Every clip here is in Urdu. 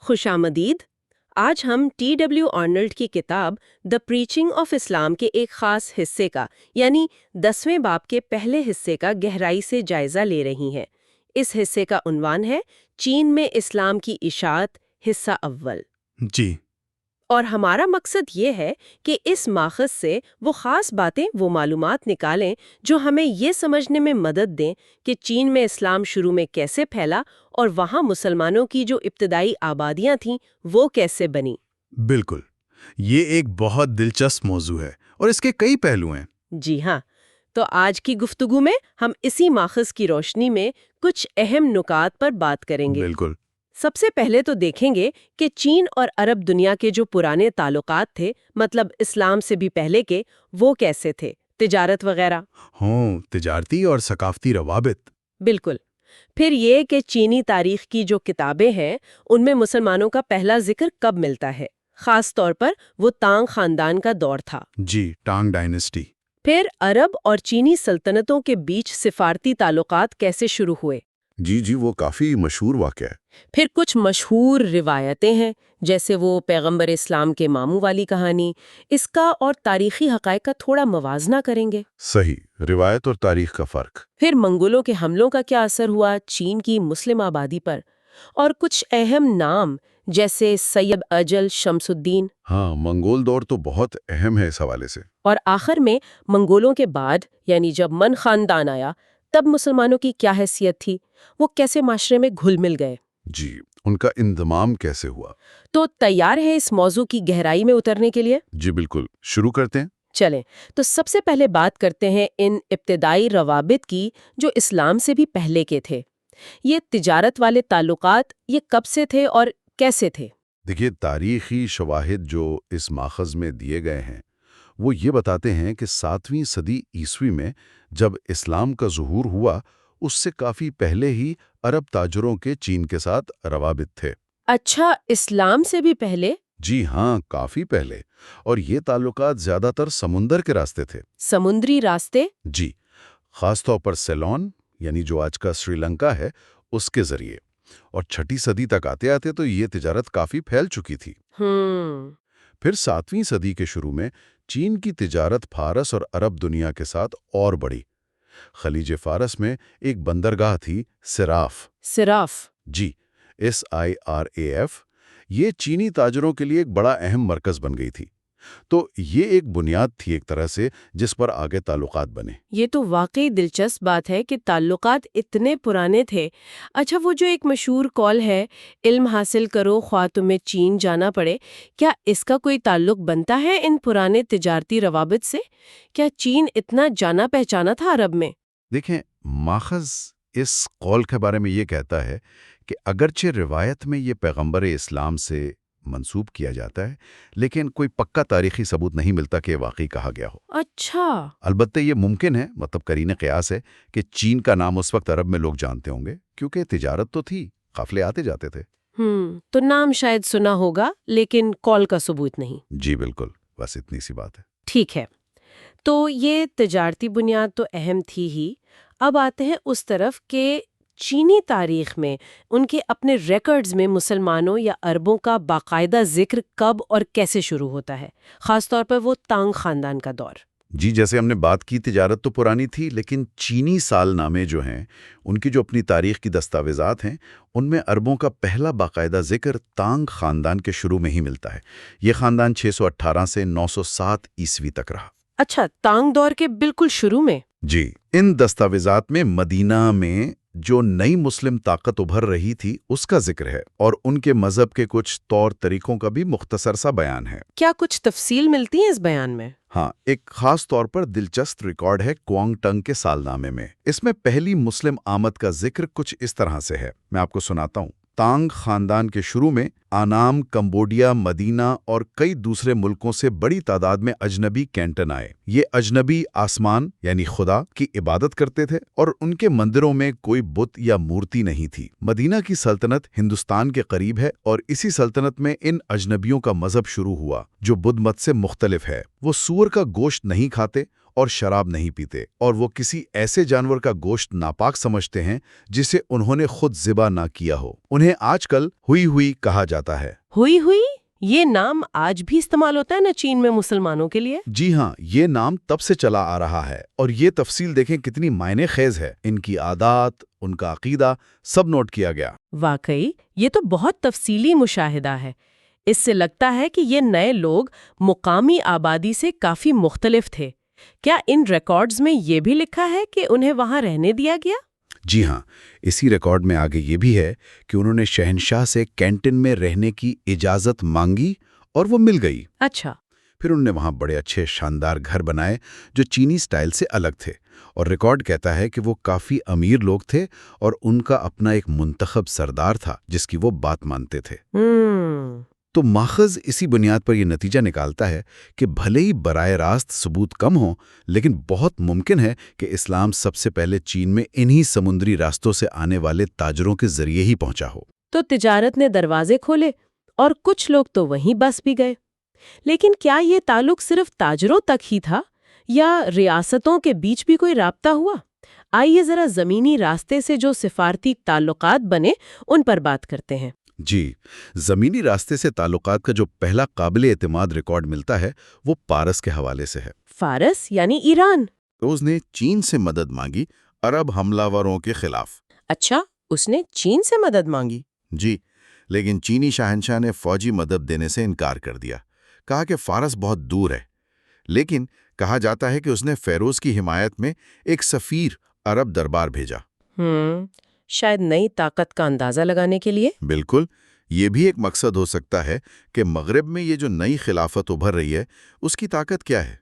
خوش آمدید۔ آج ہم ٹی ڈبلیو آرنلڈ کی کتاب دا پریچنگ آف اسلام کے ایک خاص حصے کا یعنی 10ویں باب کے پہلے حصے کا گہرائی سے جائزہ لے رہی ہیں۔ اس حصے کا عنوان ہے چین میں اسلام کی اشاعت، حصہ اول۔ جی۔ اور ہمارا مقصد یہ ہے کہ اس ماخذ سے وہ خاص باتیں، وہ معلومات نکالیں جو ہمیں یہ سمجھنے میں مدد دیں کہ چین میں اسلام شروع میں کیسے پھیلا اور وہاں مسلمانوں کی جو ابتدائی آبادیاں تھیں وہ کیسے بنی۔ بالکل، یہ ایک بہت دلچسپ موضوع ہے اور اس کے کئی پہلو ہیں۔ جی ہاں، تو آج کی گفتگو میں ہم اسی ماخذ کی روشنی میں کچھ اہم نکات پر بات کریں گے۔ بالکل۔ سب سے پہلے تو دیکھیں گے کہ چین اور عرب دنیا کے جو پرانے تعلقات تھے، مطلب اسلام سے بھی پہلے کے، وہ کیسے تھے، تجارت وغیرہ۔ تجارتی اور ثقافتی روابط۔ بالکل۔ پھر یہ کہ چینی تاریخ کی جو کتابیں ہیں ان میں مسلمانوں کا پہلا ذکر کب ملتا ہے، خاص طور پر وہ تانگ خاندان کا دور تھا۔ جی، ٹانگ ڈائنیسٹی۔ پھر عرب اور چینی سلطنتوں کے بیچ سفارتی تعلقات کیسے شروع ہوئے۔ جی وہ کافی مشہور واقعہ ہے۔ پھر کچھ مشہور روایتیں ہیں جیسے وہ پیغمبر اسلام کے ماموں والی کہانی، اس کا اور تاریخی حقائق کا تھوڑا موازنہ کریں گے۔ صحیح، روایت اور تاریخ کا فرق۔ پھر منگولوں کے حملوں کا کیا اثر ہوا چین کی مسلم آبادی پر، اور کچھ اہم نام جیسے سید اجل شمس الدین۔ منگول دور تو بہت اہم ہے اس حوالے سے۔ اور آخر میں منگولوں کے بعد یعنی جب من خاندان آیا تب مسلمانوں کی کیا حیثیت تھی، وہ کیسے معاشرے میں گھل مل گئے۔ جی، ان کا انضمام کیسے ہوا۔ تو تیار ہے اس موضوع کی گہرائی میں اترنے کے لیے؟ جی بالکل، شروع کرتے ہیں۔ چلیں تو سب سے پہلے بات کرتے ہیں ان ابتدائی روابط کی جو اسلام سے بھی پہلے کے تھے۔ یہ تجارت والے تعلقات یہ کب سے تھے اور کیسے تھے؟ دیکھیے، تاریخی شواہد جو اس ماخذ میں دیے گئے ہیں وہ یہ بتاتے ہیں کہ 7ویں صدی عیسوی میں جب اسلام کا ظہور ہوا اس سے کافی پہلے ہی عرب تاجروں کے چین کے ساتھ روابط تھے۔ اچھا، اسلام سے بھی پہلے؟ جی ہاں، کافی پہلے، اور یہ تعلقات زیادہ تر سمندر کے راستے تھے۔ سمندری راستے؟ جی، خاص طور پر سیلون یعنی جو آج کا سری لنکا ہے اس کے ذریعے، اور 6 صدی تک آتے آتے تو یہ تجارت کافی پھیل چکی تھی۔ پھر 7ویں صدی کے شروع میں چین کی تجارت فارس اور عرب دنیا کے ساتھ اور بڑھی۔ خلیج فارس میں ایک بندرگاہ تھی صراف۔ جی، SIRAF، یہ چینی تاجروں کے لیے ایک بڑا اہم مرکز بن گئی تھی۔ تو یہ ایک بنیاد تھی ایک طرح سے جس پر آگے تعلقات بنے۔ یہ تو واقعی دلچسپ بات ہے کہ تعلقات اتنے پرانے تھے۔ اچھا، وہ جو ایک مشہور قول ہے علم حاصل کرو خواہ تمہیں چین جانا پڑے، کیا اس کا کوئی تعلق بنتا ہے ان پرانے تجارتی روابط سے؟ کیا چین اتنا جانا پہچانا تھا عرب میں؟ دیکھیں، ماخذ اس قول کے بارے میں یہ کہتا ہے کہ اگرچہ روایت میں یہ پیغمبر اسلام سے منسوب کیا جاتا ہے لیکن کوئی پکا تاریخی ثبوت نہیں ملتا کہ واقعی کہا گیا ہو۔ اچھا۔ البتہ یہ ممکن ہے، مطلب قرینِ قیاس ہے کہ چین کا نام اس وقت عرب میں لوگ جانتے ہوں گے کیونکہ تجارت تو تھی، قافلے آتے جاتے تھے۔ تو نام شاید سنا ہوگا لیکن قول کا ثبوت نہیں۔ جی بالکل، بس اتنی سی بات ہے۔ ٹھیک ہے، تو یہ تجارتی بنیاد تو اہم تھی ہی۔ اب آتے ہیں اس طرف کہ چینی تاریخ میں ان کے اپنے ریکارڈز میں مسلمانوں یا عربوں کا باقاعدہ ذکر کب اور کیسے شروع ہوتا ہے، خاص طور پر وہ تانگ خاندان کا دور۔ جی، جیسے ہم نے بات کی تجارت تو پرانی تھی لیکن چینی سال نامے جو ہیں ان کی جو اپنی تاریخ کی دستاویزات ہیں ان میں عربوں کا پہلا باقاعدہ ذکر تانگ خاندان کے شروع میں ہی ملتا ہے۔ یہ خاندان 618 سے 907 عیسوی تک رہا۔ اچھا، تانگ دور کے بالکل شروع میں؟ جی، ان دستاویزات میں مدینہ میں جو نئی مسلم طاقت ابھر رہی تھی اس کا ذکر ہے اور ان کے مذہب کے کچھ طور طریقوں کا بھی مختصر سا بیان ہے۔ کیا کچھ تفصیل ملتی ہے اس بیان میں؟ ہاں، ایک خاص طور پر دلچسپ ریکارڈ ہے کوانگ ٹنگ کے سال نامے میں۔ اس میں پہلی مسلم آمد کا ذکر کچھ اس طرح سے ہے، میں آپ کو سناتا ہوں۔ تانگ خاندان کے شروع میں آنام، کمبوڈیا، مدینہ اور کئی دوسرے ملکوں سے بڑی تعداد میں اجنبی کینٹن آئے۔ یہ اجنبی آسمان یعنی خدا کی عبادت کرتے تھے اور ان کے مندروں میں کوئی بت یا مورتی نہیں تھی۔ مدینہ کی سلطنت ہندوستان کے قریب ہے اور اسی سلطنت میں ان اجنبیوں کا مذہب شروع ہوا جو بدھ مت سے مختلف ہے۔ وہ سور کا گوشت نہیں کھاتے اور شراب نہیں پیتے، اور وہ کسی ایسے جانور کا گوشت ناپاک سمجھتے ہیں جسے انہوں نے خود ذبح نہ کیا ہو۔ انہیں آج کل ہوئی کہا جاتا ہے۔ ہوئی یہ نام آج بھی استعمال ہوتا ہے نا چین میں مسلمانوں کے لیے؟ جی ہاں، یہ نام تب سے چلا آ رہا ہے، اور یہ تفصیل دیکھیں کتنی معنی خیز ہے۔ ان کی عادات، ان کا عقیدہ سب نوٹ کیا گیا۔ واقعی یہ تو بہت تفصیلی مشاہدہ ہے۔ اس سے لگتا ہے کہ یہ نئے لوگ مقامی آبادی سے کافی مختلف تھے۔ کیا ان ریکارڈز میں یہ بھی لکھا ہے کہ انہیں وہاں رہنے دیا گیا؟ جی ہاں، اسی ریکارڈ میں آگے یہ بھی ہے کہ انہوں نے شہنشاہ سے کینٹین میں رہنے کی اجازت مانگی اور وہ مل گئی۔ اچھا۔ پھر انہوں نے وہاں بڑے اچھے شاندار گھر بنائے جو چینی سٹائل سے الگ تھے، اور ریکارڈ کہتا ہے کہ وہ کافی امیر لوگ تھے اور ان کا اپنا ایک منتخب سردار تھا جس کی وہ بات مانتے تھے۔ تو ماخذ اسی بنیاد پر یہ نتیجہ نکالتا ہے کہ بھلے ہی براہ راست ثبوت کم ہوں، لیکن بہت ممکن ہے کہ اسلام سب سے پہلے چین میں انہی سمندری راستوں سے آنے والے تاجروں کے ذریعے ہی پہنچا ہو۔ تو تجارت نے دروازے کھولے اور کچھ لوگ تو وہیں بس بھی گئے۔ لیکن کیا یہ تعلق صرف تاجروں تک ہی تھا یا ریاستوں کے بیچ بھی کوئی رابطہ ہوا؟ آئیے ذرا زمینی راستے سے جو سفارتی تعلقات بنے ان پر بات کرتے ہیں۔ جی، زمینی راستے سے تعلقات کا جو پہلا قابل اعتماد ریکارڈ ملتا ہے وہ پارس کے حوالے سے ہے۔ فارس یعنی ایران؟ روز نے چین سے مدد مانگی عرب حملہ وروں کے خلاف۔ اچھا، اس نے چین سے مدد مانگی؟ جی، لیکن چینی شہنشاہ نے فوجی مدد دینے سے انکار کر دیا، کہا کہ فارس بہت دور ہے۔ لیکن کہا جاتا ہے کہ اس نے فیروز کی حمایت میں ایک سفیر عرب دربار بھیجا۔ شاید نئی طاقت کا اندازہ لگانے کے لیے؟ بالکل، یہ بھی ایک مقصد ہو سکتا ہے کہ مغرب میں یہ جو نئی خلافت ابھر رہی ہے اس کی طاقت کیا ہے۔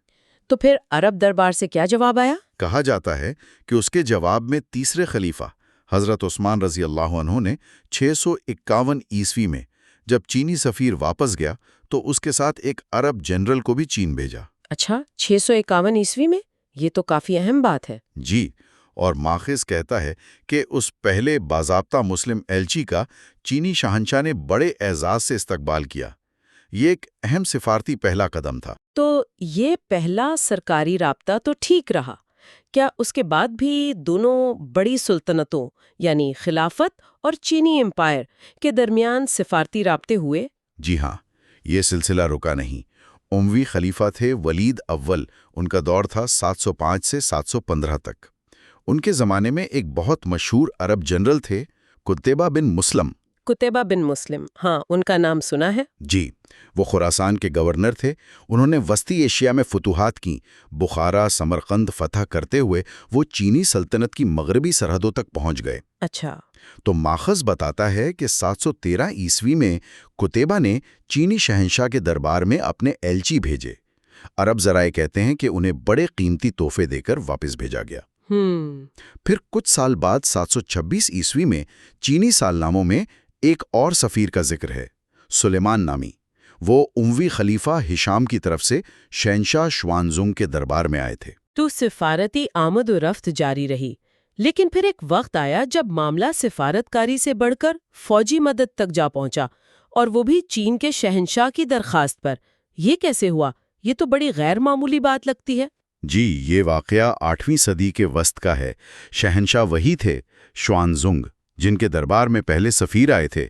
تو پھر عرب دربار سے کیا جواب آیا؟ کہا جاتا ہے کہ اس کے جواب میں تیسرے خلیفہ حضرت عثمان رضی اللہ عنہ نے 651 عیسوی میں جب چینی سفیر واپس گیا تو اس کے ساتھ ایک عرب جنرل کو بھی چین بھیجا۔ اچھا، 651 عیسوی میں؟ یہ تو کافی اہم بات ہے۔ جی، اور ماخذ کہتا ہے کہ اس پہلے باضابطہ مسلم ایلچی کا چینی شہنشاہ نے بڑے اعزاز سے استقبال کیا۔ یہ ایک اہم سفارتی پہلا قدم تھا۔ تو یہ پہلا سرکاری رابطہ تو ٹھیک رہا۔ کیا اس کے بعد بھی دونوں بڑی سلطنتوں یعنی خلافت اور چینی امپائر کے درمیان سفارتی رابطے ہوئے؟ جی ہاں، یہ سلسلہ رکا نہیں۔ اموی خلیفہ تھے ولید اول، ان کا دور تھا 705 سے 715 تک۔ ان کے زمانے میں ایک بہت مشہور عرب جنرل تھے قتیبہ بن مسلم۔ قتیبہ بن مسلم، ہاں، ان کا نام سنا ہے۔ جی، وہ خراسان کے گورنر تھے۔ انہوں نے وسطی ایشیا میں فتوحات کی، بخارا، سمرقند فتح کرتے ہوئے وہ چینی سلطنت کی مغربی سرحدوں تک پہنچ گئے۔ اچھا۔ تو ماخذ بتاتا ہے کہ 713 عیسوی میں قتیبہ نے چینی شہنشاہ کے دربار میں اپنے ایلچی بھیجے۔ عرب ذرائع کہتے ہیں کہ انہیں بڑے قیمتی تحفے دے کر واپس بھیجا گیا۔ پھر کچھ سال بعد 726 عیسوی میں چینی سالناموں میں ایک اور سفیر کا ذکر ہے، سلیمان نامی۔ وہ اموی خلیفہ ہشام کی طرف سے شہنشاہ شوانزونگ کے دربار میں آئے تھے۔ تو سفارتی آمد و رفت جاری رہی، لیکن پھر ایک وقت آیا جب معاملہ سفارتکاری سے بڑھ کر فوجی مدد تک جا پہنچا، اور وہ بھی چین کے شہنشاہ کی درخواست پر۔ یہ کیسے ہوا؟ یہ تو بڑی غیر معمولی بات لگتی ہے۔ جی، یہ واقعہ 8ویں صدی کے وسط کا ہے۔ شہنشاہ وہی تھے شوانزونگ جن کے دربار میں پہلے سفیر آئے تھے۔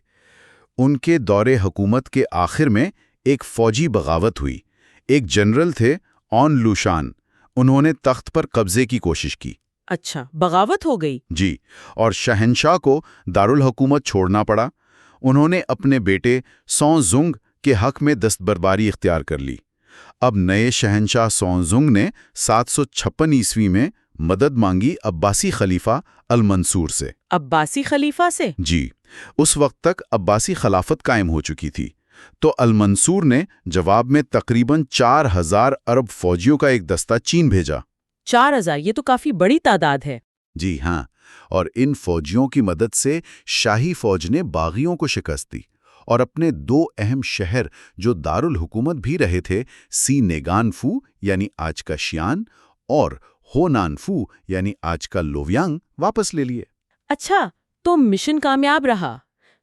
ان کے دور حکومت کے آخر میں ایک فوجی بغاوت ہوئی۔ ایک جنرل تھے آن لوشان، انہوں نے تخت پر قبضے کی کوشش کی۔ اچھا، بغاوت ہو گئی؟ جی، اور شہنشاہ کو دارالحکومت چھوڑنا پڑا۔ انہوں نے اپنے بیٹے سونزونگ کے حق میں دستبرداری اختیار کر لی۔ اب نئے شہنشاہ سونزونگ نے 756 عیسوی میں مدد مانگی عباسی خلیفہ المنصور سے۔ عباسی خلیفہ سے؟ جی، اس وقت تک عباسی خلافت قائم ہو چکی تھی۔ تو المنصور نے جواب میں تقریباً 4000 عرب فوجیوں کا ایک دستہ چین بھیجا۔ 4000، یہ تو کافی بڑی تعداد ہے۔ جی ہاں، اور ان فوجیوں کی مدد سے شاہی فوج نے باغیوں کو شکست دی اور اپنے 2 اہم شہر جو دارالحکومت بھی رہے تھے، سی نیگان فو یعنی آج کا شیان اور ہو نان فو یعنی آج کا لویانگ واپس لے لیے۔ اچھا، تو مشن کامیاب رہا۔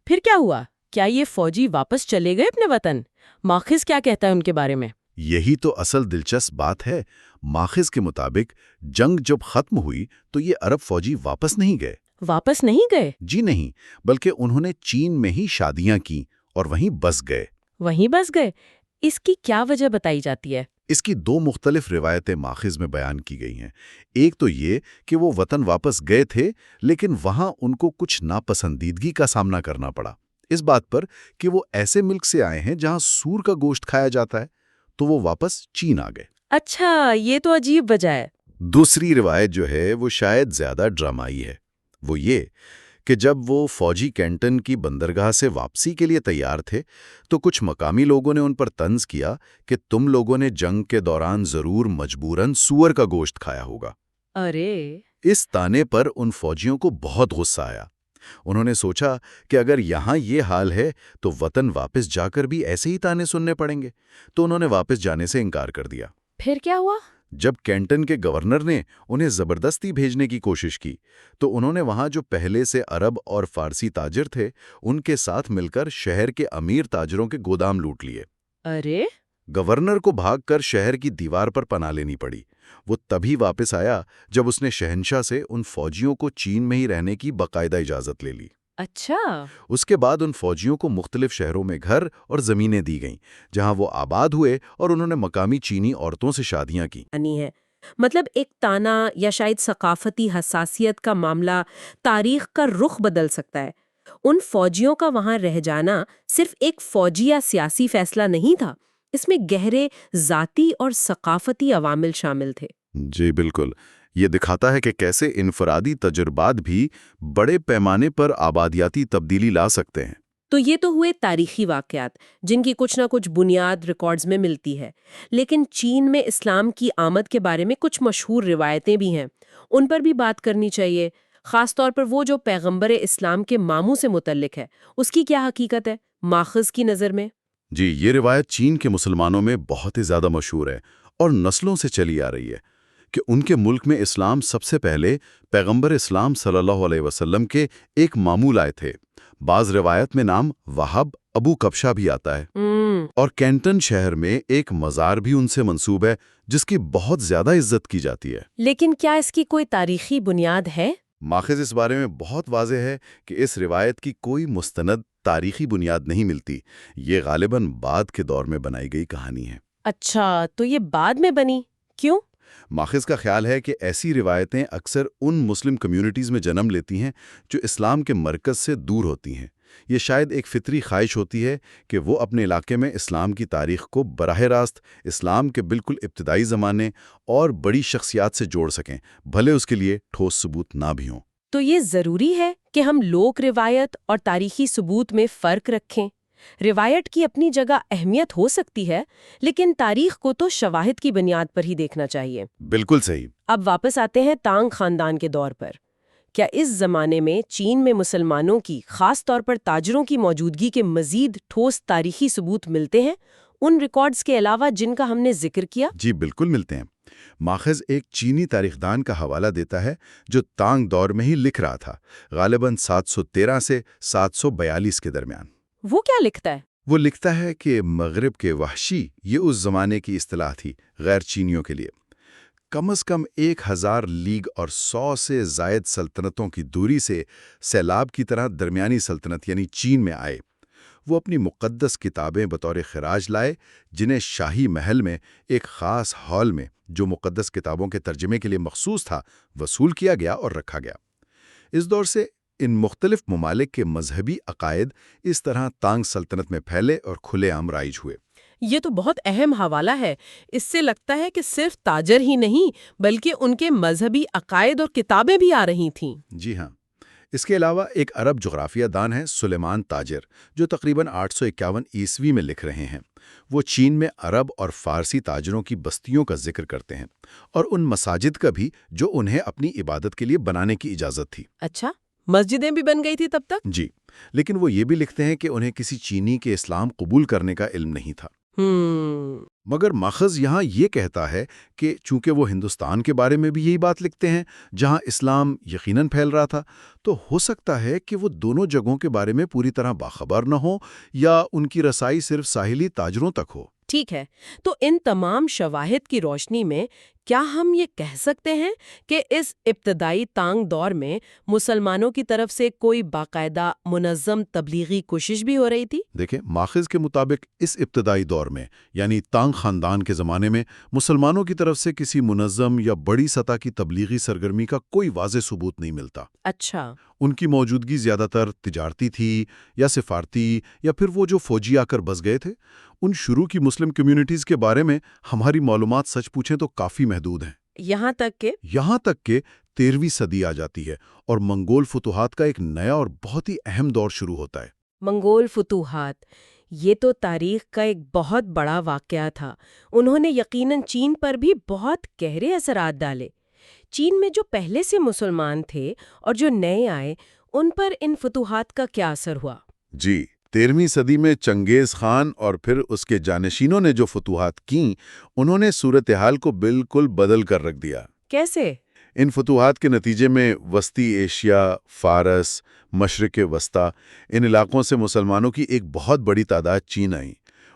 پھر کیا ہوا؟ کیا یہ فوجی واپس چلے گئے اپنے وطن؟ ماخذ کیا کہتا ہے ان کے بارے میں؟ یہی تو اصل دلچسپ بات ہے۔ ماخذ کے مطابق جنگ جب ختم ہوئی تو یہ عرب فوجی واپس نہیں گئے۔ واپس نہیں گئے؟ جی نہیں، بلکہ انہوں نے چین میں ہی شادیاں کیں اور وہیں بس گئے۔ وہیں بس گئے؟ اس کی کیا وجہ بتائی جاتی ہے؟ اس کی دو مختلف روایتیں ماخذ میں بیان کی گئی ہیں۔ ایک تو یہ کہ وہ وطن واپس گئے تھے، لیکن وہاں ان کو کچھ ناپسندیدگی کا سامنا کرنا پڑا، اس بات پر کہ وہ ایسے ملک سے آئے ہیں جہاں سور کا گوشت کھایا جاتا ہے، تو وہ واپس چین آ گئے۔ اچھا، یہ تو عجیب وجہ ہے۔ دوسری روایت جو ہے وہ شاید زیادہ ڈرامائی ہے۔ وہ یہ کہ جب وہ فوجی کینٹن کی بندرگاہ سے واپسی کے لیے تیار تھے تو کچھ مقامی لوگوں نے ان پر طنز کیا کہ تم لوگوں نے جنگ کے دوران ضرور مجبوراً سور کا گوشت کھایا ہوگا۔ ارے! اس تانے پر ان فوجیوں کو بہت غصہ آیا۔ انہوں نے سوچا کہ اگر یہاں یہ حال ہے تو وطن واپس جا کر بھی ایسے ہی تانے سننے پڑیں گے، تو انہوں نے واپس جانے سے انکار کر دیا۔ پھر کیا ہوا؟ جب کینٹن کے گورنر نے انہیں زبردستی بھیجنے کی کوشش کی تو انہوں نے وہاں جو پہلے سے عرب اور فارسی تاجر تھے ان کے ساتھ مل کر شہر کے امیر تاجروں کے گودام لوٹ لیے۔ ارے! گورنر کو بھاگ کر شہر کی دیوار پر پناہ لینی پڑی۔ وہ تبھی واپس آیا جب اس نے شہنشاہ سے ان فوجیوں کو چین میں ہی رہنے کی باقاعدہ اجازت لے لی۔ اچھا! اس کے بعد ان فوجیوں کو مختلف شہروں میں گھر اور زمینیں دی گئیں جہاں وہ آباد ہوئے اور انہوں نے مقامی چینی عورتوں سے شادیاں کی۔ ہے مطلب ایک تانا یا شاید ثقافتی حساسیت کا معاملہ تاریخ کا رخ بدل سکتا ہے۔ ان فوجیوں کا وہاں رہ جانا صرف ایک فوجی یا سیاسی فیصلہ نہیں تھا، اس میں گہرے ذاتی اور ثقافتی عوامل شامل تھے۔ جی بالکل، یہ دکھاتا ہے کہ کیسے انفرادی تجربات بھی بڑے پیمانے پر آبادیاتی تبدیلی لا سکتے ہیں۔ تو یہ تو ہوئے تاریخی واقعات جن کی کچھ نہ کچھ بنیاد ریکارڈز میں ملتی ہے، لیکن چین میں اسلام کی آمد کے بارے میں کچھ مشہور روایتیں بھی ہیں، ان پر بھی بات کرنی چاہیے، خاص طور پر وہ جو پیغمبر اسلام کے ماموں سے متعلق ہے، اس کی کیا حقیقت ہے ماخذ کی نظر میں؟ جی، یہ روایت چین کے مسلمانوں میں بہت ہی زیادہ مشہور ہے اور نسلوں سے چلی آ رہی ہے کہ ان کے ملک میں اسلام سب سے پہلے پیغمبر اسلام صلی اللہ علیہ وسلم کے ایک ماموں لائے تھے۔ بعض روایت میں نام وہب ابو کبشہ بھی آتا ہے، اور کینٹن شہر میں ایک مزار بھی ان سے منسوب ہے جس کی بہت زیادہ عزت کی جاتی ہے۔ لیکن کیا اس کی کوئی تاریخی بنیاد ہے؟ ماخذ اس بارے میں بہت واضح ہے کہ اس روایت کی کوئی مستند تاریخی بنیاد نہیں ملتی۔ یہ غالباً بعد کے دور میں بنائی گئی کہانی ہے۔ اچھا، تو یہ بعد میں بنی، کیوں؟ ماخذ کا خیال ہے کہ ایسی روایتیں اکثر ان مسلم کمیونٹیز میں جنم لیتی ہیں جو اسلام کے مرکز سے دور ہوتی ہیں۔ یہ شاید ایک فطری خواہش ہوتی ہے کہ وہ اپنے علاقے میں اسلام کی تاریخ کو براہ راست اسلام کے بالکل ابتدائی زمانے اور بڑی شخصیات سے جوڑ سکیں، بھلے اس کے لیے ٹھوس ثبوت نہ بھی ہوں۔ تو یہ ضروری ہے کہ ہم لوک روایت اور تاریخی ثبوت میں فرق رکھیں۔ روایت کی اپنی جگہ اہمیت ہو سکتی ہے، لیکن تاریخ کو تو شواہد کی بنیاد پر ہی دیکھنا چاہیے۔ بالکل صحیح۔ اب واپس آتے ہیں تانگ خاندان کے دور پر۔ کیا اس زمانے میں چین میں مسلمانوں کی، خاص طور پر تاجروں کی موجودگی کے مزید ٹھوس تاریخی ثبوت ملتے ہیں، ان ریکارڈز کے علاوہ جن کا ہم نے ذکر کیا؟ جی بالکل ملتے ہیں۔ ماخذ ایک چینی تاریخدان کا حوالہ دیتا ہے جو تانگ دور میں ہی لکھ رہا تھا، غالباً 713 سے 742 کے درمیان۔ وہ کیا لکھتا ہے؟ وہ لکھتا ہے کہ مغرب کے وحشی، یہ اس زمانے کی اصطلاح تھی غیر چینیوں کے لیے، کم از کم 1000 لیگ اور 100 سے زائد سلطنتوں کی دوری سے سیلاب کی طرح درمیانی سلطنت یعنی چین میں آئے۔ وہ اپنی مقدس کتابیں بطور خراج لائے، جنہیں شاہی محل میں ایک خاص ہال میں جو مقدس کتابوں کے ترجمے کے لیے مخصوص تھا وصول کیا گیا اور رکھا گیا۔ اس دور سے ان مختلف ممالک کے مذہبی عقائد اس طرح تانگ سلطنت میں پھیلے اور کھلے عام رائج ہوئے۔ یہ تو بہت اہم حوالہ ہے۔ اس سے لگتا ہے کہ صرف تاجر ہی نہیں بلکہ ان کے مذہبی عقائد اور کتابیں بھی آ رہی تھیں۔ جی ہاں، اس کے علاوہ ایک عرب جغرافیہ دان ہے سلیمان تاجر، جو تقریباً 851 عیسوی میں لکھ رہے ہیں۔ وہ چین میں عرب اور فارسی تاجروں کی بستیوں کا ذکر کرتے ہیں اور ان مساجد کا بھی جو انہیں اپنی عبادت کے لیے بنانے کی اجازت تھی۔ اچھا، مسجدیں بھی بن گئی تھی تب تک؟ جی، لیکن وہ یہ بھی لکھتے ہیں کہ انہیں کسی چینی کے اسلام قبول کرنے کا علم نہیں تھا۔ مگر ماخذ یہاں یہ کہتا ہے کہ چونکہ وہ ہندوستان کے بارے میں بھی یہی بات لکھتے ہیں جہاں اسلام یقیناً پھیل رہا تھا، تو ہو سکتا ہے کہ وہ دونوں جگہوں کے بارے میں پوری طرح باخبر نہ ہو یا ان کی رسائی صرف ساحلی تاجروں تک ہو۔ ٹھیک ہے، تو ان تمام شواہد کی روشنی میں کیا ہم یہ کہہ سکتے ہیں کہ اس ابتدائی تانگ دور میں مسلمانوں کی طرف سے کوئی باقاعدہ منظم تبلیغی کوشش بھی ہو رہی تھی؟ دیکھیں، ماخذ کے مطابق اس ابتدائی دور میں یعنی تانگ خاندان کے زمانے میں مسلمانوں کی طرف سے کسی منظم یا بڑی سطح کی تبلیغی سرگرمی کا کوئی واضح ثبوت نہیں ملتا۔ اچھا، ان کی موجودگی زیادہ تر تجارتی تھی یا سفارتی یا پھر وہ جو فوجی آ کر بس گئے تھے۔ ان شروع کی مسلم کمیونٹیز کے بارے میں ہماری معلومات سچ پوچھیں تو کافی محدود ہیں، یہاں تک کہ 13ویں صدی آ جاتی ہے اور منگول فتوحات کا ایک نیا اور بہت ہی اہم دور شروع ہوتا ہے۔ منگول فتوحات، یہ تو تاریخ کا ایک بہت بڑا واقعہ تھا۔ انہوں نے یقیناً چین پر بھی بہت گہرے اثرات ڈالے۔ چین میں جو پہلے سے مسلمان تھے اور جو نئے آئے، ان پر ان فتوحات کا کیا اثر ہوا؟ جی، 13ویں صدی میں چنگیز خان اور پھر اس کے جانشینوں نے جو فتوحات کیں، انہوں نے صورتحال کو بالکل بدل کر رکھ دیا۔ کیسے؟ ان فتوحات کے نتیجے میں وسطی ایشیا، فارس، مشرق وسطیٰ، ان علاقوں سے مسلمانوں کی ایک بہت بڑی تعداد چین آئی۔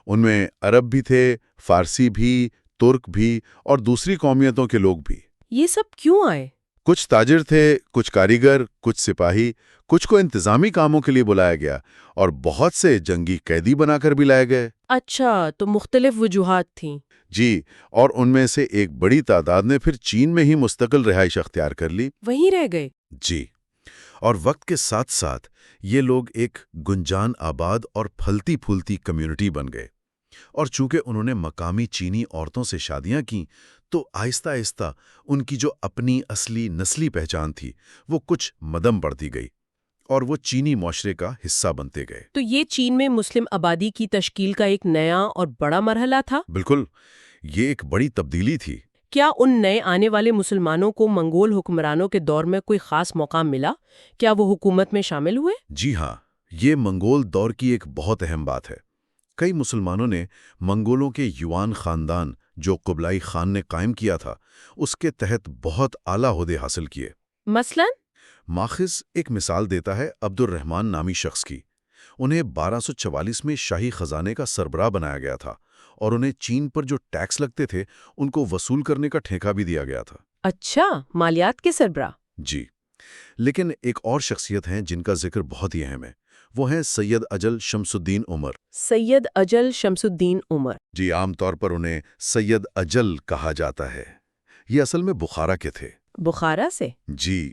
ان میں عرب بھی تھے، فارسی بھی، ترک بھی اور دوسری قومیتوں کے لوگ بھی۔ یہ سب کیوں آئے؟ کچھ تاجر تھے، کچھ کاریگر، کچھ سپاہی، کچھ کو انتظامی کاموں کے لیے بلایا گیا اور بہت سے جنگی قیدی بنا کر بھی لائے گئے۔ اچھا، تو مختلف وجوہات تھیں۔ جی، اور ان میں سے ایک بڑی تعداد نے پھر چین میں ہی مستقل رہائش اختیار کر لی۔ وہیں رہ گئے؟ جی، اور وقت کے ساتھ ساتھ یہ لوگ ایک گنجان آباد اور پھلتی پھولتی کمیونٹی بن گئے، اور چونکہ انہوں نے مقامی چینی عورتوں سے شادیاں کیں تو آہستہ آہستہ ان کی جو اپنی اصلی نسلی پہچان تھی وہ کچھ مدم بڑھتی گئی اور وہ چینی معاشرے کا حصہ بنتے گئے۔ تو یہ چین میں مسلم آبادی کی تشکیل کا ایک نیا اور بڑا مرحلہ تھا؟ بالکل، یہ ایک بڑی تبدیلی تھی۔ کیا ان نئے آنے والے مسلمانوں کو منگول حکمرانوں کے دور میں کوئی خاص موقع ملا؟ کیا وہ حکومت میں شامل ہوئے؟ جی ہاں، یہ منگول دور کی ایک بہت اہم بات ہے۔ کئی مسلمانوں نے منگولوں کے یوان خاندان جو قبلائی خان نے قائم کیا تھا اس کے تحت بہت اعلیٰ عہدے حاصل کیے۔ مثلاً؟ ماخذ ایک مثال دیتا ہے عبد الرحمن نامی شخص کی۔ انہیں 1244 میں شاہی خزانے کا سربراہ بنایا گیا تھا اور انہیں چین پر جو ٹیکس لگتے تھے ان کو وصول کرنے کا ٹھیکہ بھی دیا گیا تھا۔ اچھا، مالیات کے سربراہ۔ جی، لیکن ایک اور شخصیت ہیں جن کا ذکر بہت ہی اہم ہے، وہ ہیں سید اجل شمس الدین عمر۔ سید اجل شمس الدین عمر۔ جی، عام طور پر انہیں سید اجل کہا جاتا ہے۔ یہ اصل میں بخارا کے تھے۔ بخارا سے؟ جی،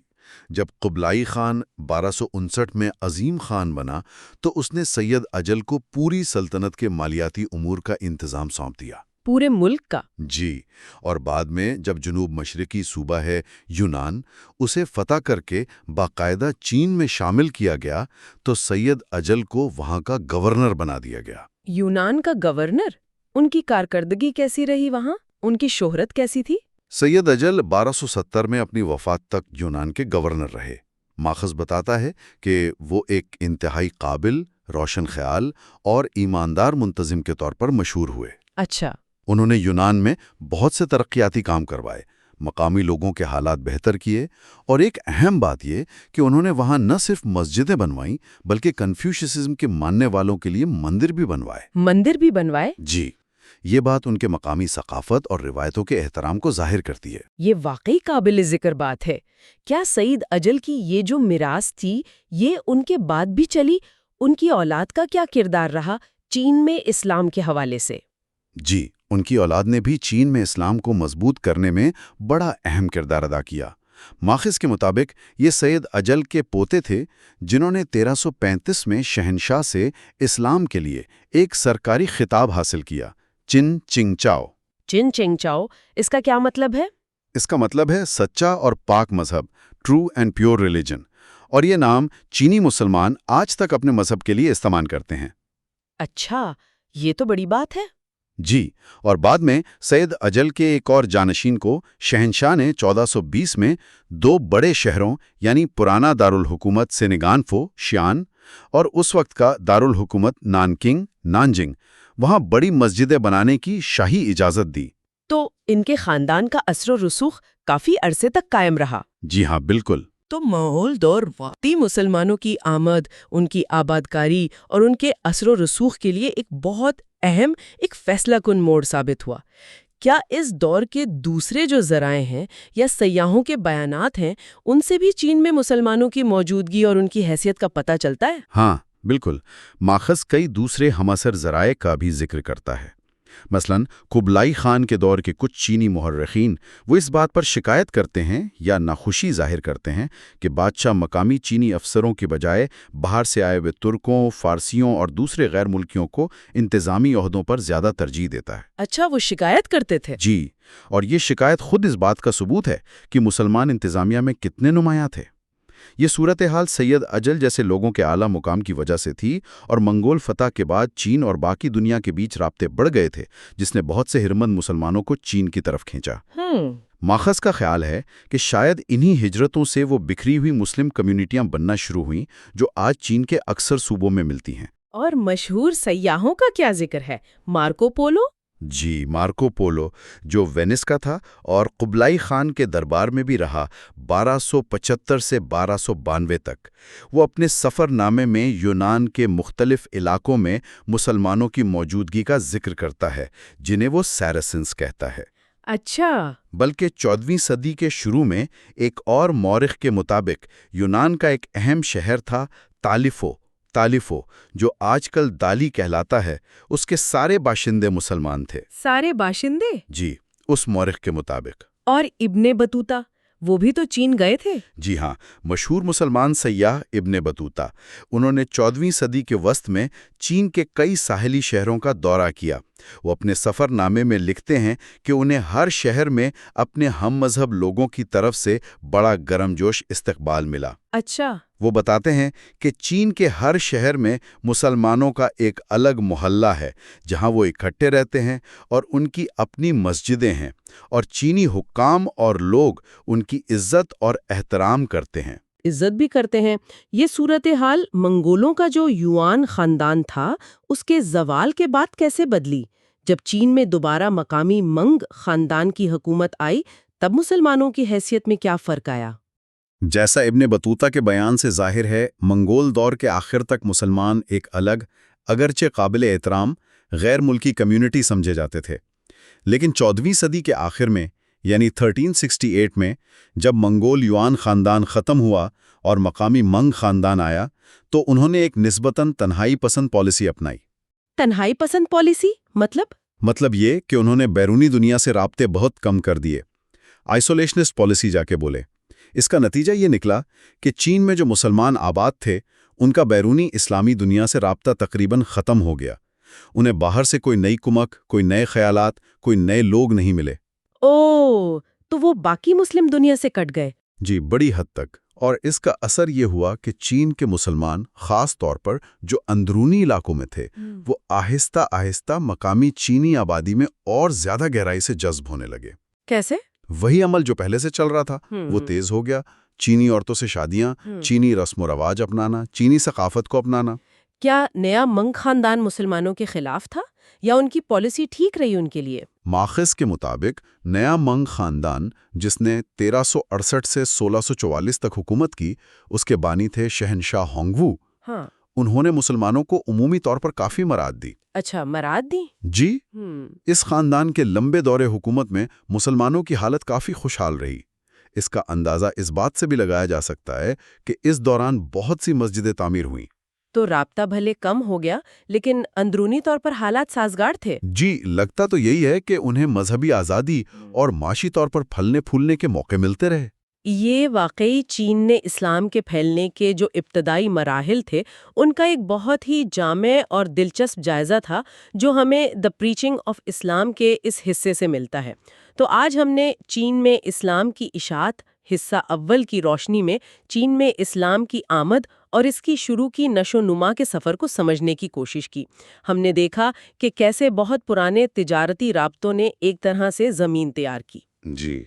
جب قبلائی خان 1259 میں عظیم خان بنا تو اس نے سید اجل کو پوری سلطنت کے مالیاتی امور کا انتظام سونپ دیا۔ پورے ملک کا؟ جی، اور بعد میں جب جنوب مشرقی صوبہ ہے یونان اسے فتح کر کے باقاعدہ چین میں شامل کیا گیا تو سید اجل کو وہاں کا گورنر بنا دیا گیا۔ یونان کا گورنر؟ ان کی کارکردگی کیسی رہی وہاں؟ ان کی شہرت کیسی تھی؟ سید اجل 1270 میں اپنی وفات تک یونان کے گورنر رہے۔ ماخذ بتاتا ہے کہ وہ ایک انتہائی قابل، روشن خیال اور ایماندار منتظم کے طور پر مشہور ہوئے۔ اچھا۔ انہوں نے یونان میں بہت سے ترقیاتی کام کروائے، مقامی لوگوں کے حالات بہتر کیے، اور ایک اہم بات یہ کہ انہوں نے وہاں نہ صرف مسجدیں بنوائیں بلکہ کنفیوشیزم کے ماننے والوں کے لیے مندر بھی بنوائے۔ مندر بھی بنوائے؟ جی، یہ بات ان کے مقامی ثقافت اور روایتوں کے احترام کو ظاہر کرتی ہے۔ یہ واقعی قابل ذکر بات ہے۔ کیا سید اجل کی یہ جو میراث تھی یہ ان کے بعد بھی چلی؟ ان کی اولاد کا کیا کردار رہا چین میں اسلام کے حوالے سے؟ جی، ان کی اولاد نے بھی چین میں اسلام کو مضبوط کرنے میں بڑا اہم کردار ادا کیا۔ ماخذ کے مطابق یہ سید اجل کے پوتے تھے جنہوں نے 1335 میں شہنشاہ سے اسلام کے لیے ایک سرکاری خطاب حاصل کیا، چن چنگ چاؤ۔ چن چنگ چاؤ، اس کا کیا مطلب ہے؟ اس کا مطلب ہے سچا اور پاک مذہب، ٹرو اینڈ پیور ریلیجن، اور یہ نام چینی مسلمان آج تک اپنے مذہب کے لیے استعمال کرتے ہیں۔ اچھا، یہ تو بڑی بات ہے۔ جی، اور بعد میں سید اجل کے ایک اور جانشین کو شہنشاہ نے 1420 میں 2 بڑے شہروں یعنی پرانا دارالحکومت سینگانفو شیان اور اس وقت کا دارالحکومت نانکنگ نانجنگ وہاں بڑی مسجدیں بنانے کی شاہی اجازت دی۔ تو ان کے خاندان کا اثر و رسوخ کافی عرصے تک قائم رہا۔ جی ہاں، بالکل۔ تو مغول دور واقعی مسلمانوں کی آمد، ان کی آبادکاری اور ان کے اثر و رسوخ کے لیے ایک بہت اہم ایک فیصلہ کن موڑ ثابت ہوا۔ کیا اس دور کے دوسرے جو ذرائع ہیں یا سیاحوں کے بیانات ہیں ان سے بھی چین میں مسلمانوں کی موجودگی اور ان کی حیثیت کا پتہ چلتا ہے؟ ہاں بالکل، ماخذ کئی دوسرے ہم اثر ذرائع کا بھی ذکر کرتا ہے۔ مثلا قبلائی خان کے دور کے کچھ چینی مورخین وہ اس بات پر شکایت کرتے ہیں یا ناخوشی ظاہر کرتے ہیں کہ بادشاہ مقامی چینی افسروں کے بجائے باہر سے آئے ہوئے ترکوں، فارسیوں اور دوسرے غیر ملکیوں کو انتظامی عہدوں پر زیادہ ترجیح دیتا ہے۔ اچھا، وہ شکایت کرتے تھے؟ جی، اور یہ شکایت خود اس بات کا ثبوت ہے کہ مسلمان انتظامیہ میں کتنے نمایاں تھے۔ یہ صورتحال سید اجل جیسے لوگوں کے اعلیٰ مقام کی وجہ سے تھی، اور منگول فتح کے بعد چین اور باقی دنیا کے بیچ رابطے بڑھ گئے تھے، جس نے بہت سے ہرمند مسلمانوں کو چین کی طرف کھینچا۔ ماخذ کا خیال ہے کہ شاید انہی ہجرتوں سے وہ بکھری ہوئی مسلم کمیونٹیاں بننا شروع ہوئیں جو آج چین کے اکثر صوبوں میں ملتی ہیں۔ اور مشہور سیاحوں کا کیا ذکر ہے؟ Marco Polo? جی، مارکو پولو جو وینس کا تھا اور قبلائی خان کے دربار میں بھی رہا 1275 سے 1292 تک، وہ اپنے سفر نامے میں یونان کے مختلف علاقوں میں مسلمانوں کی موجودگی کا ذکر کرتا ہے، جنہیں وہ سیرسنز کہتا ہے۔ اچھا، بلکہ 14ویں صدی کے شروع میں ایک اور مورخ کے مطابق یونان کا ایک اہم شہر تھا تالیفو، جو آج کل دالی کہلاتا ہے، اس کے سارے باشندے مسلمان تھے۔ سارے باشندے؟ جی، اس مورخ کے مطابق۔ اور ابن بطوطہ وہ بھی تو چین گئے تھے؟ جی ہاں، مشہور مسلمان سیاح ابن بطوطہ، انہوں نے 14ویں صدی کے وسط میں چین کے کئی ساحلی شہروں کا دورہ کیا۔ وہ اپنے سفر نامے میں لکھتے ہیں کہ انہیں ہر شہر میں اپنے ہم مذہب لوگوں کی طرف سے بڑا گرم جوش استقبال ملا۔ اچھا، وہ بتاتے ہیں کہ چین کے ہر شہر میں مسلمانوں کا ایک الگ محلہ ہے جہاں وہ اکٹھے رہتے ہیں، اور ان کی اپنی مسجدیں ہیں، اور چینی حکام اور لوگ ان کی عزت اور احترام کرتے ہیں۔ عزت بھی کرتے ہیں۔ یہ صورتحال منگولوں کا جو یوان خاندان تھا اس کے زوال کے بعد کیسے بدلی؟ جب چین میں دوبارہ مقامی منگ خاندان کی حکومت آئی تب مسلمانوں کی حیثیت میں کیا فرق آیا؟ جیسا ابن بطوطہ کے بیان سے ظاہر ہے، منگول دور کے آخر تک مسلمان ایک الگ، اگرچہ قابل احترام، غیر ملکی کمیونٹی سمجھے جاتے تھے۔ لیکن 14ویں صدی کے آخر میں، یعنی 1368 میں، جب منگول یوان خاندان ختم ہوا اور مقامی منگ خاندان آیا، تو انہوں نے ایک نسبتاً تنہائی پسند پالیسی اپنائی۔ تنہائی پسند پالیسی مطلب یہ کہ انہوں نے بیرونی دنیا سے رابطے بہت کم کر دیے، آئسولیشنسٹ پالیسی جا کے بولے۔ اس کا نتیجہ یہ نکلا کہ چین میں جو مسلمان آباد تھے ان کا بیرونی اسلامی دنیا سے رابطہ تقریباً ختم ہو گیا۔ انہیں باہر سے کوئی نئی کمک، کوئی نئے خیالات، کوئی نئے لوگ نہیں ملے۔ تو وہ باقی مسلم دنیا سے کٹ گئے؟ جی، بڑی حد تک۔ اور اس کا اثر یہ ہوا کہ چین کے مسلمان، خاص طور پر جو اندرونی علاقوں میں تھے، وہ آہستہ آہستہ مقامی چینی آبادی میں اور زیادہ گہرائی سے جذب ہونے لگے۔ کیسے؟ وہی عمل جو پہلے سے چل رہا تھا وہ تیز ہو گیا۔ چینی عورتوں سے شادیاں، چینی رسم و رواج اپنانا، چینی ثقافت کو اپنانا۔ کیا نیا منگ خاندان مسلمانوں کے خلاف تھا یا ان کی پالیسی ٹھیک رہی ان کے لیے؟ ماخذ کے مطابق نیا منگ خاندان، جس نے 1368 سے 1644 تک حکومت کی، اس کے بانی تھے شہنشاہ ہونگوو۔ انہوں نے مسلمانوں کو عمومی طور پر کافی مراد دی۔ اچھا، مراد دی؟ جی، اس خاندان کے لمبے دور حکومت میں مسلمانوں کی حالت کافی خوشحال رہی۔ اس کا اندازہ اس بات سے بھی لگایا جا سکتا ہے کہ اس دوران بہت سی مسجدیں تعمیر ہوئیں۔ تو رابطہ بھلے کم ہو گیا لیکن اندرونی طور پر حالات سازگار تھے۔ جی، لگتا تو یہی ہے کہ انہیں مذہبی آزادی اور معاشی طور پر پھلنے پھولنے کے موقع ملتے رہے۔ یہ واقعی چین نے اسلام کے پھیلنے کے جو ابتدائی مراحل تھے ان کا ایک بہت ہی جامع اور دلچسپ جائزہ تھا جو ہمیں دی پریچنگ آف اسلام کے اس حصے سے ملتا ہے۔ تو آج ہم نے چین میں اسلام کی اشاعت حصہ اول کی روشنی میں چین میں اسلام کی آمد اور اس کی شروع کی نشو و نما کے سفر کو سمجھنے کی کوشش کی۔ ہم نے دیکھا کہ کیسے بہت پرانے تجارتی رابطوں نے ایک طرح سے زمین تیار کی۔ جی،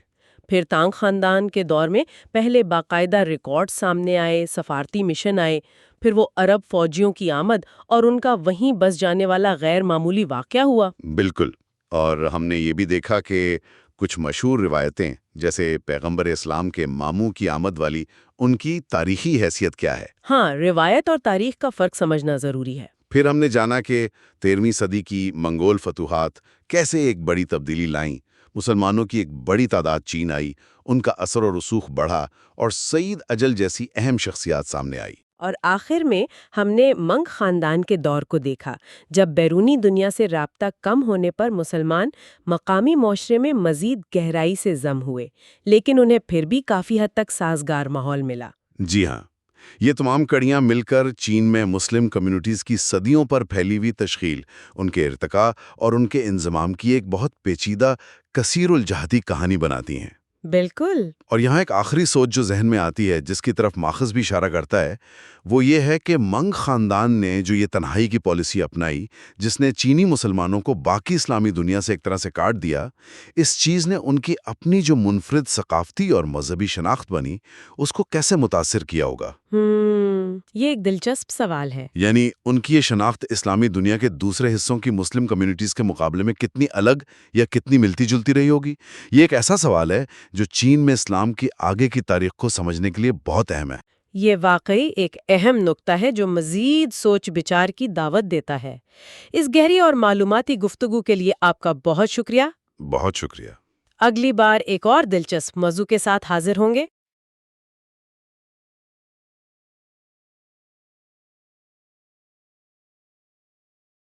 پھر تانگ خاندان کے دور میں پہلے باقاعدہ ریکارڈ سامنے آئے، سفارتی مشن آئے، پھر وہ عرب فوجیوں کی آمد اور ان کا وہیں بس جانے والا غیر معمولی واقعہ ہوا۔ بالکل۔ اور ہم نے یہ بھی دیکھا کہ کچھ مشہور روایتیں جیسے پیغمبر اسلام کے ماموں کی آمد والی، ان کی تاریخی حیثیت کیا ہے؟ ہاں، روایت اور تاریخ کا فرق سمجھنا ضروری ہے۔ پھر ہم نے جانا کہ 13ویں صدی کی منگول فتوحات کیسے ایک بڑی تبدیلی لائیں، مسلمانوں کی ایک بڑی تعداد چین آئی، ان کا اثر و رسوخ بڑھا اور سعید اجل جیسی اہم شخصیات سامنے آئی۔ اور آخر میں ہم نے منگ خاندان کے دور کو دیکھا، جب بیرونی دنیا سے رابطہ کم ہونے پر مسلمان مقامی معاشرے میں مزید گہرائی سے ضم ہوئے، لیکن انہیں پھر بھی کافی حد تک سازگار ماحول ملا۔ جی ہاں، یہ تمام کڑیاں مل کر چین میں مسلم کمیونٹیز کی صدیوں پر پھیلی ہوئی تشکیل، ان کے ارتقاء اور ان کے انضمام کی ایک بہت پیچیدہ، کثیر الجہتی کہانی بناتی ہیں۔ بالکل۔ اور یہاں ایک آخری سوچ جو ذہن میں آتی ہے، جس کی طرف ماخذ بھی اشارہ کرتا ہے، وہ یہ ہے کہ منگ خاندان نے جو یہ تنہائی کی پالیسی اپنائی، جس نے چینی مسلمانوں کو باقی اسلامی دنیا سے ایک طرح سے کاٹ دیا، اس چیز نے ان کی اپنی جو منفرد ثقافتی اور مذہبی شناخت بنی، اس کو کیسے متاثر کیا ہوگا؟ یہ ایک دلچسپ سوال ہے۔ یعنی ان کی یہ شناخت اسلامی دنیا کے دوسرے حصوں کی مسلم کمیونٹیز کے مقابلے میں کتنی الگ یا کتنی ملتی جلتی رہی ہوگی؟ یہ ایک ایسا سوال ہے جو چین میں اسلام کی آگے کی تاریخ کو سمجھنے کے لیے بہت اہم ہے۔ یہ واقعی ایک اہم نقطہ ہے جو مزید سوچ بچار کی دعوت دیتا ہے۔ اس گہری اور معلوماتی گفتگو کے لیے آپ کا بہت شکریہ۔ بہت شکریہ۔ اگلی بار ایک اور دلچسپ موضوع کے ساتھ حاضر ہوں گے۔